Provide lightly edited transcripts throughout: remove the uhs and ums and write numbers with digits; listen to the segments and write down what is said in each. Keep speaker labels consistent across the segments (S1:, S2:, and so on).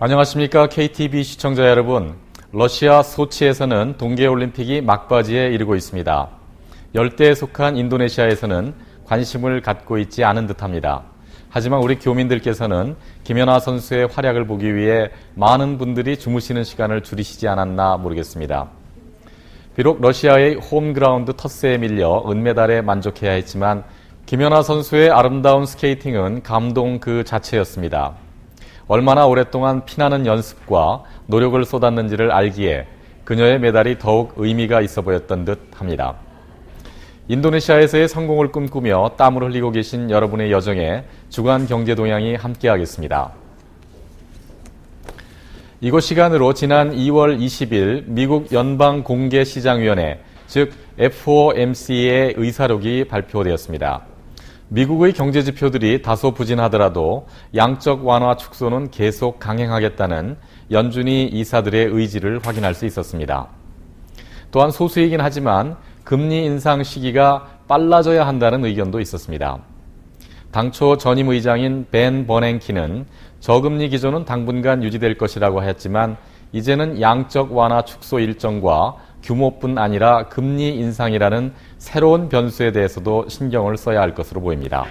S1: 안녕하십니까. KTV 시청자 여러분. 러시아 소치에서는 동계올림픽이 막바지에 이르고 있습니다. 열대에 속한 인도네시아에서는 관심을 갖고 있지 않은 듯합니다. 하지만 우리 교민들께서는 김연아 선수의 활약을 보기 위해 많은 분들이 주무시는 시간을 줄이시지 않았나 모르겠습니다. 비록 러시아의 홈그라운드 터스에 밀려 은메달에 만족해야 했지만 김연아 선수의 아름다운 스케이팅은 감동 그 자체였습니다. 얼마나 오랫동안 피나는 연습과 노력을 쏟았는지를 알기에 그녀의 메달이 더욱 의미가 있어 보였던 듯 합니다. 인도네시아에서의 성공을 꿈꾸며 땀을 흘리고 계신 여러분의 여정에 주간 경제 동향이 함께하겠습니다. 이곳 시간으로 지난 2월 20일 미국 연방공개시장위원회, 즉 FOMC의 의사록이 발표되었습니다. 미국의 경제 지표들이 다소 부진하더라도 양적 완화 축소는 계속 강행하겠다는 연준이 이사들의 의지를 확인할 수 있었습니다. 또한 소수이긴 하지만 금리 인상 시기가 빨라져야 한다는 의견도 있었습니다. 당초 전임 의장인 벤 버냉키는 저금리 기조는 당분간 유지될 것이라고 하였지만 이제는 양적 완화 축소 일정과 규모뿐 아니라 금리 인상이라는 새로운 변수에 대해서도 신경을 써야 할 것으로 보입니다.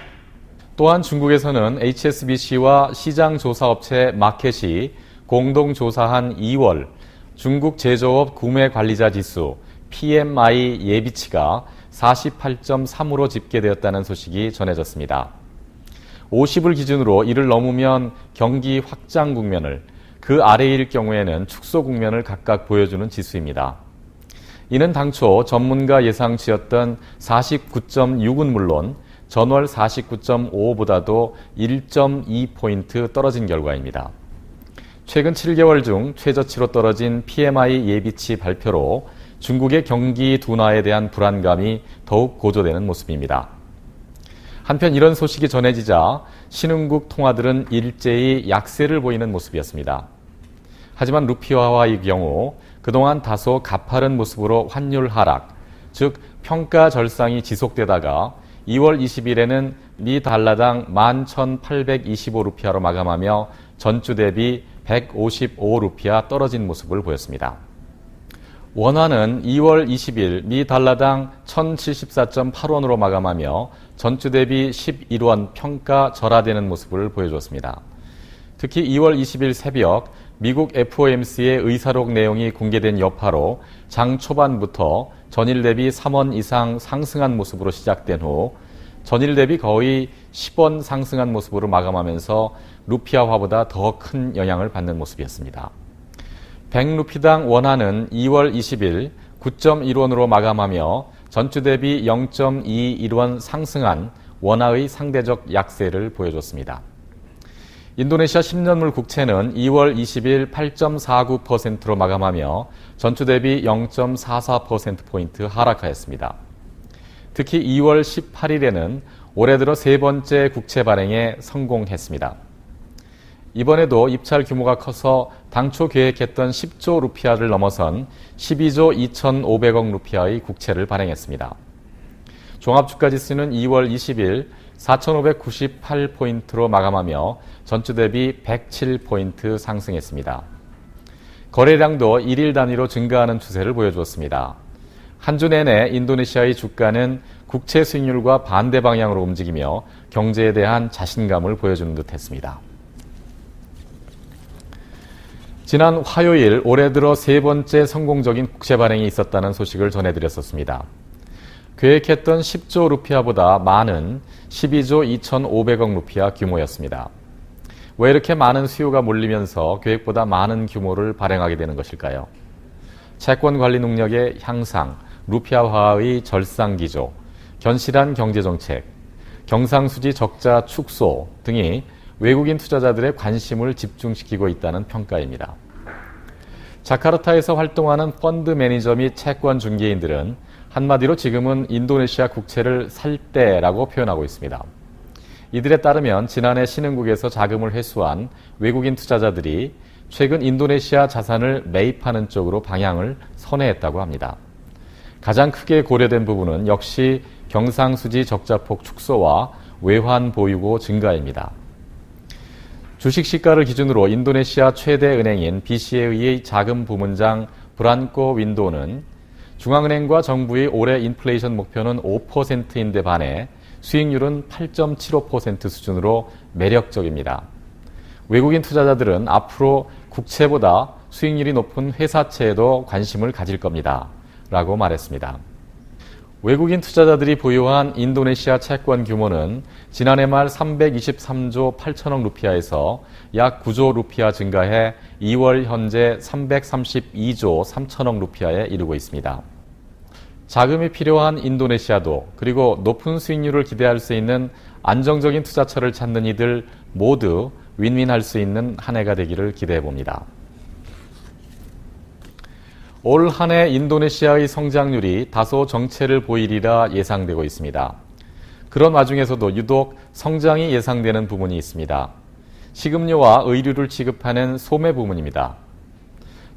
S1: 또한 중국에서는 HSBC와 시장조사업체 마켓이 공동 조사한 2월 중국 제조업 구매관리자 지수 PMI 예비치가 48.3으로 집계되었다는 소식이 전해졌습니다. 50을 기준으로 이를 넘으면 경기 확장 국면을, 그 아래일 경우에는 축소 국면을 각각 보여주는 지수입니다. 이는 당초 전문가 예상치였던 49.6은 물론 전월 49.5보다도 1.2포인트 떨어진 결과입니다. 최근 7개월 중 최저치로 떨어진 PMI 예비치 발표로 중국의 경기 둔화에 대한 불안감이 더욱 고조되는 모습입니다. 한편 이런 소식이 전해지자 신흥국 통화들은 일제히 약세를 보이는 모습이었습니다. 하지만 루피화의 경우 그동안 다소 가파른 모습으로 환율 하락, 즉 평가 절상이 지속되다가 2월 20일에는 미 달러당 11,825루피아로 마감하며 전주 대비 155루피아 떨어진 모습을 보였습니다. 원화는 2월 20일 미 달러당 1,074.8원으로 마감하며 전주 대비 11원 평가 절하되는 모습을 보여주었습니다. 특히 2월 20일 새벽 미국 FOMC의 의사록 내용이 공개된 여파로 장 초반부터 전일 대비 3원 이상 상승한 모습으로 시작된 후 전일 대비 거의 10원 상승한 모습으로 마감하면서 루피아화보다 더 큰 영향을 받는 모습이었습니다. 100루피당 원화는 2월 20일 9.1원으로 마감하며 전주 대비 0.21원 상승한 원화의 상대적 약세를 보여줬습니다. 인도네시아 10년물 국채는 2월 20일 8.49%로 마감하며 전주 대비 0.44%포인트 하락하였습니다. 특히 2월 18일에는 올해 들어 세 번째 국채 발행에 성공했습니다. 이번에도 입찰 규모가 커서 당초 계획했던 10조 루피아를 넘어선 12조 2,500억 루피아의 국채를 발행했습니다. 종합주가지수는 2월 20일 4,598포인트로 마감하며 전주 대비 107포인트 상승했습니다. 거래량도 1일 단위로 증가하는 추세를 보여주었습니다. 한 주 내내 인도네시아의 주가는 국채 수익률과 반대 방향으로 움직이며 경제에 대한 자신감을 보여주는 듯했습니다. 지난 화요일 올해 들어 세 번째 성공적인 국채 발행이 있었다는 소식을 전해드렸었습니다. 계획했던 10조 루피아보다 많은 12조 2,500억 루피아 규모였습니다. 왜 이렇게 많은 수요가 몰리면서 계획보다 많은 규모를 발행하게 되는 것일까요? 채권 관리 능력의 향상, 루피아화의 절상기조, 견실한 경제정책, 경상수지 적자 축소 등이 외국인 투자자들의 관심을 집중시키고 있다는 평가입니다. 자카르타에서 활동하는 펀드 매니저 및 채권 중개인들은 한마디로 지금은 인도네시아 국채를 살 때라고 표현하고 있습니다. 이들에 따르면 지난해 신흥국에서 자금을 회수한 외국인 투자자들이 최근 인도네시아 자산을 매입하는 쪽으로 방향을 선회했다고 합니다. 가장 크게 고려된 부분은 역시 경상수지 적자폭 축소와 외환 보유고 증가입니다. 주식시가를 기준으로 인도네시아 최대 은행인 BCA의 자금 부문장 브란코 윈도는 중앙은행과 정부의 올해 인플레이션 목표는 5%인데 반해 수익률은 8.75% 수준으로 매력적입니다. 외국인 투자자들은 앞으로 국채보다 수익률이 높은 회사채에도 관심을 가질 겁니다. 라고 말했습니다. 외국인 투자자들이 보유한 인도네시아 채권 규모는 지난해 말 323조 8천억 루피아에서 약 9조 루피아 증가해 2월 현재 332조 3천억 루피아에 이르고 있습니다. 자금이 필요한 인도네시아도 그리고 높은 수익률을 기대할 수 있는 안정적인 투자처를 찾는 이들 모두 윈윈할 수 있는 한 해가 되기를 기대해 봅니다. 올 한 해 인도네시아의 성장률이 다소 정체를 보이리라 예상되고 있습니다. 그런 와중에서도 유독 성장이 예상되는 부분이 있습니다. 식음료와 의류를 취급하는 소매 부문입니다.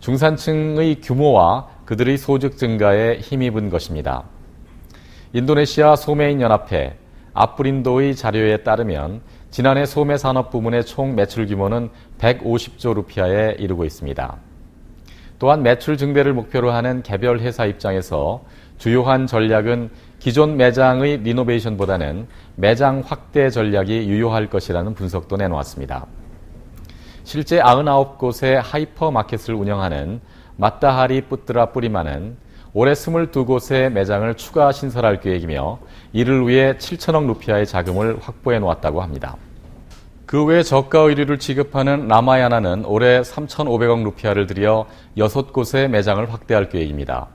S1: 중산층의 규모와 그들의 소득 증가에 힘입은 것입니다. 인도네시아 소매인 연합회 아프린도의 자료에 따르면 지난해 소매 산업 부문의 총 매출 규모는 150조 루피아에 이르고 있습니다. 또한 매출 증대를 목표로 하는 개별 회사 입장에서 주요한 전략은 기존 매장의 리노베이션보다는 매장 확대 전략이 유효할 것이라는 분석도 내놓았습니다. 실제 99곳의 하이퍼마켓을 운영하는 마타하리 푸트라 뿌리마는 올해 22곳의 매장을 추가 신설할 계획이며 이를 위해 7천억 루피아의 자금을 확보해 놓았다고 합니다. 그 외 저가 의류를 취급하는 라마야나는 올해 3,500억 루피아를 들여 6곳의 매장을 확대할 계획입니다.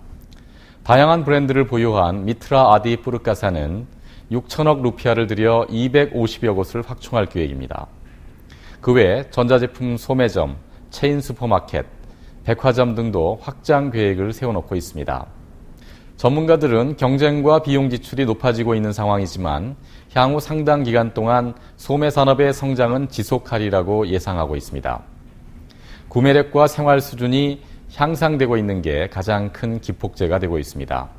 S1: 다양한 브랜드를 보유한 미트라 아디 푸르카사는 6천억 루피아를 들여 250여 곳을 확충할 계획입니다. 그 외 전자제품 소매점, 체인 슈퍼마켓, 백화점 등도 확장 계획을 세워놓고 있습니다. 전문가들은 경쟁과 비용 지출이 높아지고 있는 상황이지만 향후 상당 기간 동안 소매 산업의 성장은 지속하리라고 예상하고 있습니다. 구매력과 생활 수준이 향상되고 있는 게 가장 큰 기폭제가 되고 있습니다.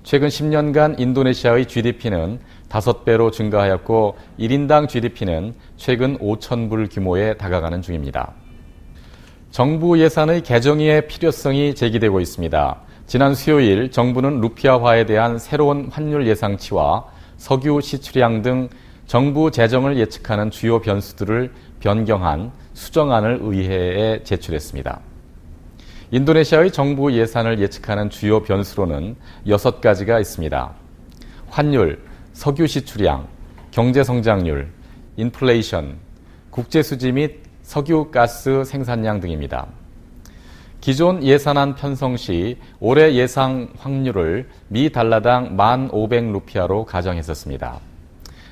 S1: 최근 10년간 인도네시아의 GDP는 5배로 증가하였고 1인당 GDP는 최근 5,000불 규모에 다가가는 중입니다. 정부 예산의 개정의 필요성이 제기되고 있습니다. 지난 수요일 정부는 루피아화에 대한 새로운 환율 예상치와 석유 시추량 등 정부 재정을 예측하는 주요 변수들을 변경한 수정안을 의회에 제출했습니다. 인도네시아의 정부 예산을 예측하는 주요 변수로는 6가지가 있습니다. 환율, 석유 시추량, 경제 성장률, 인플레이션, 국제 수지 및 석유 가스 생산량 등입니다. 기존 예산안 편성 시 올해 예상 환율을 미 달러당 1,500루피아로 가정했었습니다.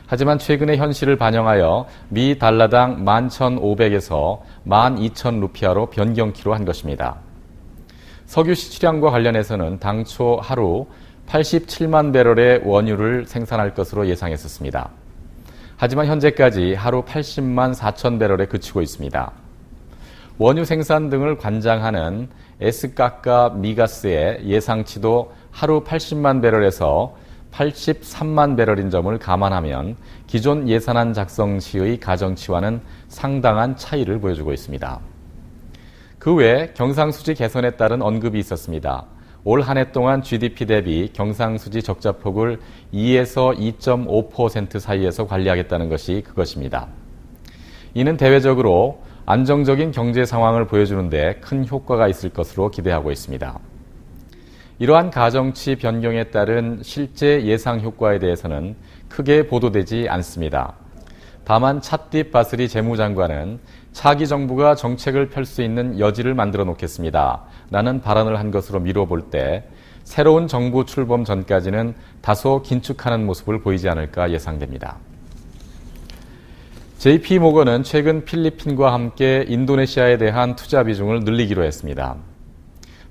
S1: 하지만 최근의 현실을 반영하여 미 달러당 11,500에서 12,000루피아로 변경키로 한 것입니다. 석유 시추량과 관련해서는 당초 하루 87만 배럴의 원유를 생산할 것으로 예상했었습니다. 하지만 현재까지 하루 80만 4천 배럴에 그치고 있습니다. 원유 생산 등을 관장하는 에스카카 미가스의 예상치도 하루 80만 배럴에서 83만 배럴인 점을 감안하면 기존 예산안 작성 시의 가정치와는 상당한 차이를 보여주고 있습니다. 그 외 경상수지 개선에 따른 언급이 있었습니다. 올 한 해 동안 GDP 대비 경상수지 적자폭을 2에서 2.5% 사이에서 관리하겠다는 것이 그것입니다. 이는 대외적으로 안정적인 경제 상황을 보여주는데 큰 효과가 있을 것으로 기대하고 있습니다. 이러한 가정치 변경에 따른 실제 예상 효과에 대해서는 크게 보도되지 않습니다. 다만 찻딥 바스리 재무장관은 차기 정부가 정책을 펼 수 있는 여지를 만들어 놓겠습니다. 라는 발언을 한 것으로 미뤄볼 때 새로운 정부 출범 전까지는 다소 긴축하는 모습을 보이지 않을까 예상됩니다. JP모건은 최근 필리핀과 함께 인도네시아에 대한 투자 비중을 늘리기로 했습니다.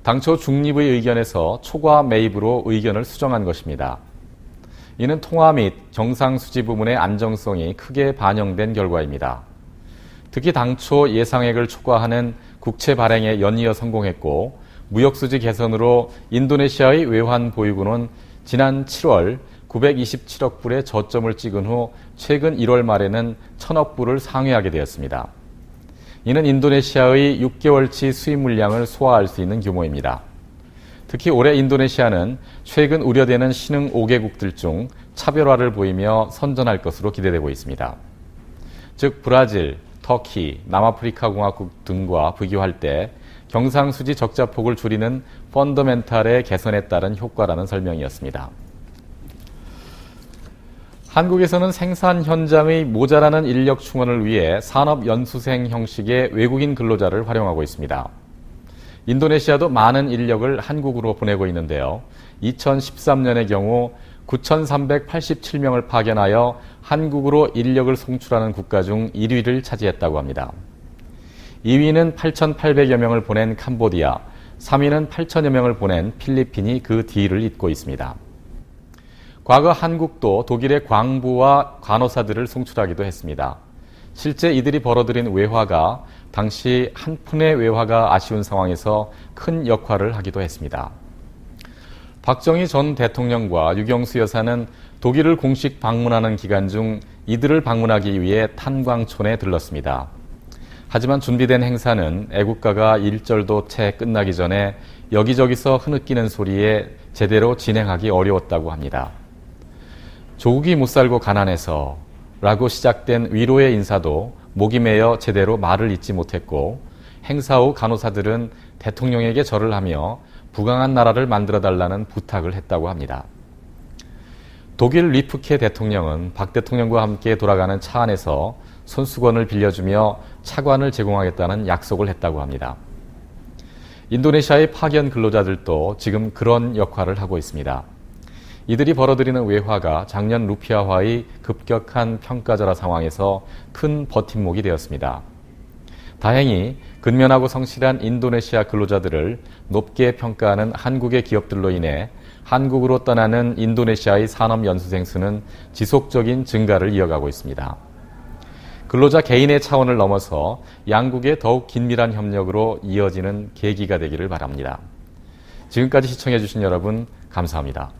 S1: 당초 중립의 의견에서 초과 매입으로 의견을 수정한 것입니다. 이는 통화 및 경상수지 부문의 안정성이 크게 반영된 결과입니다. 특히 당초 예상액을 초과하는 국채 발행에 연이어 성공했고 무역수지 개선으로 인도네시아의 외환 보유고는 지난 7월 927억 불의 저점을 찍은 후 최근 1월 말에는 1,000억 불을 상회하게 되었습니다. 이는 인도네시아의 6개월치 수입 물량을 소화할 수 있는 규모입니다. 특히 올해 인도네시아는 최근 우려되는 신흥 5개국들 중 차별화를 보이며 선전할 것으로 기대되고 있습니다. 즉 브라질, 터키, 남아프리카 공화국 등과 비교할 때 경상수지 적자폭을 줄이는 펀더멘탈의 개선에 따른 효과라는 설명이었습니다. 한국에서는 생산 현장의 모자라는 인력 충원을 위해 산업연수생 형식의 외국인 근로자를 활용하고 있습니다. 인도네시아도 많은 인력을 한국으로 보내고 있는데요. 2013년의 경우 9,387명을 파견하여 한국으로 인력을 송출하는 국가 중 1위를 차지했다고 합니다. 2위는 8,800여 명을 보낸 캄보디아, 3위는 8,000여 명을 보낸 필리핀이 그 뒤를 잇고 있습니다. 과거 한국도 독일의 광부와 간호사들을 송출하기도 했습니다. 실제 이들이 벌어들인 외화가 당시 한 푼의 외화가 아쉬운 상황에서 큰 역할을 하기도 했습니다. 박정희 전 대통령과 유경수 여사는 독일을 공식 방문하는 기간 중 이들을 방문하기 위해 탄광촌에 들렀습니다. 하지만 준비된 행사는 애국가가 1절도 채 끝나기 전에 여기저기서 흐느끼는 소리에 제대로 진행하기 어려웠다고 합니다. 조국이 못 살고 가난해서 라고 시작된 위로의 인사도 목이 메어 제대로 말을 잇지 못했고 행사 후 간호사들은 대통령에게 절을 하며 부강한 나라를 만들어달라는 부탁을 했다고 합니다. 독일 리프케 대통령은 박 대통령과 함께 돌아가는 차 안에서 손수건을 빌려주며 차관을 제공하겠다는 약속을 했다고 합니다. 인도네시아의 파견 근로자들도 지금 그런 역할을 하고 있습니다. 이들이 벌어들이는 외화가 작년 루피아화의 급격한 평가절하 상황에서 큰 버팀목이 되었습니다. 다행히 근면하고 성실한 인도네시아 근로자들을 높게 평가하는 한국의 기업들로 인해 한국으로 떠나는 인도네시아의 산업연수생 수는 지속적인 증가를 이어가고 있습니다. 근로자 개인의 차원을 넘어서 양국의 더욱 긴밀한 협력으로 이어지는 계기가 되기를 바랍니다. 지금까지 시청해 주신 여러분 감사합니다.